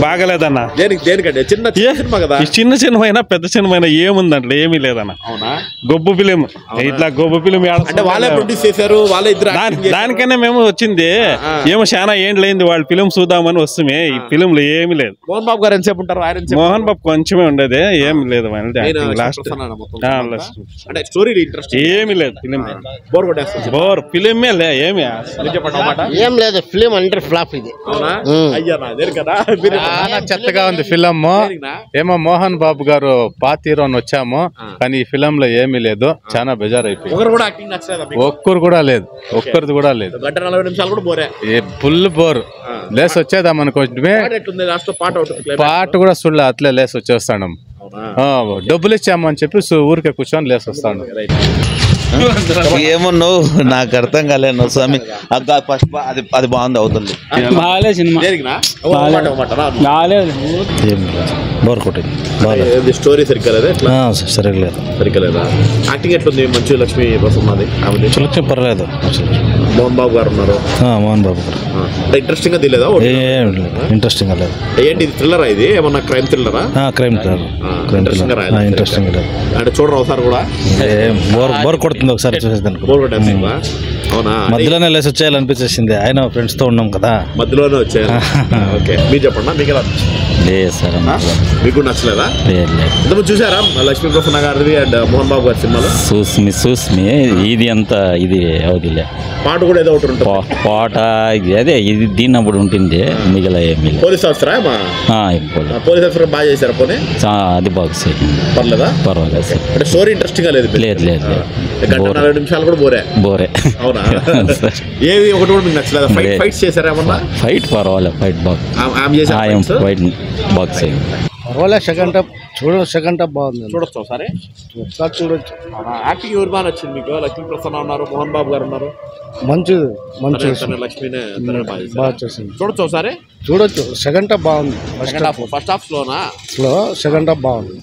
బాగలేదన్న. దేనికంటే చిన్న సినిమా పెద్ద సినిమా ఏముందంటే ఏమీ లేదన్న. గొబ్బు ఫిలిం ఇట్లా గొబ్బు ఫిలిం దానికన్నా మేము వచ్చింది ఏమో చాలా ఏండ్లైంది వాళ్ళ ఫిలిం చూద్దామని వస్తుమే. ఈ ఫిలింలో ఏమి లేదు. మోహన్ బాబు గారు ఎంతసేపు ఉంటారు? మోహన్ బాబు కొంచెమే ఉండేది, ఏమి లేదు. ఏమి లేదు ఫిలిం, బోర్ ఫిలిమే లే. ఏమి ఏం లేదు, ఫిలిం అంటే ఫ్లాప్ ఇది. చాలా చెత్తగా ఉంది ఫిలిం. ఏమో మోహన్ బాబు గారు పాత హీరోని వచ్చాము, కానీ ఈ ఫిలిం లో ఏమీ లేదు. చాలా బెజార్ అయిపోయింది. ఒక్కరు కూడా లేదు, ఒక్కరిది కూడా లేదు. Full bore. లేసి వచ్చేదాం అనుకోవచ్చమే, పాట కూడా చూడలే. అట్లే లేసి వచ్చేస్తాను. డబ్బులు ఇచ్చాము అని చెప్పి ఊరికే కూర్చొని లేసి వస్తాను. ఏమో నువ్వు నాకు అర్థం కాలేదు స్వామి. ఫస్ట్ అది బాగుంది, అవుతుంది. బోర్ కొట్టింది. స్టోరీ సరిగ్గా యాక్టింగ్ ఎట్లుంది? మంచు లక్ష్మి ప్రసన్నది పర్లేదు. మోహన్ బాబు గారు ఉన్నారు. మోహన్ బాబు గారు ఇంట్రెస్టింగ్ గా తెలియదా? ఇంట్రెస్టింగ్ లేదు. ఏంటి థ్రిల్లరా? ఇది ఏమన్నా క్రైమ్ థ్రిల్లరా? క్రైమ్ ఇంట్రెస్టింగ్ అంటే చూడరు ఒకసారి కూడా. బోర్ కొడుతుంది ఒకసారి చూసేదానికి. అవునా? మధ్యలోనే లేసి వచ్చేయాలనిపించేసింది. ఆయన ఫ్రెండ్స్ తో ఉన్నాం కదా, మధ్యలోనే వచ్చాయి. ఓకే, మీరు చెప్పండి. మీకు ఎలా లేదు సార్, మీకు నచ్చలేదా? ఇంతకుముందు చూసారా లక్ష్మీ ప్రసన్న గారిది అండ్ మోహన్ బాబు గారి సినిమాలో? చూసి ఇది అంతా ఇది అవుదిలే. పాట కూడా ఏదో ఒకటి ఉంటుంది. పాట అదే ఇది దీన్నప్పుడు ఉంటుంది. మిగతా ఏమి పోలీస్ ఆఫీసరా? పోలీస్ ఆఫీసర్ బాగా చేశారు. పోనీ అది బాగా పర్లేదా? పర్వాలేదు సార్. అంటే స్టోరీ ఇంట్రెస్టింగ్ గా లేదు. లేదు 40 నిమిషాలు కూడా బోరే. అవునా? ఏవి ఒకటి కూడా మీకు నచ్చలేదా? ఫైట్స్ చేశారా ఏమన్నా? ఫైట్ పర్వాలేదు, ఫైట్ బాగా బాక్స్ పర్వాలేదు. సెకండ్ హాఫ్ బాగుంది. చూడొచ్చు ఒకసారి. చూడొచ్చు. యాక్టింగ్ ఎవరు బాగా నచ్చింది మీకు? లక్ష్మీ ప్రసన్న ఉన్నారు, మోహన్ బాబు గారు ఉన్నారు. మంచిది. లక్ష్మీనే బాగా చేసింది. చూడొచ్చు ఒకసారి. సెకండ్ హాఫ్ బాగుంది. ఫస్ట్ హాఫ్ స్లోనా? సెకండ్ హాఫ్ బాగుంది.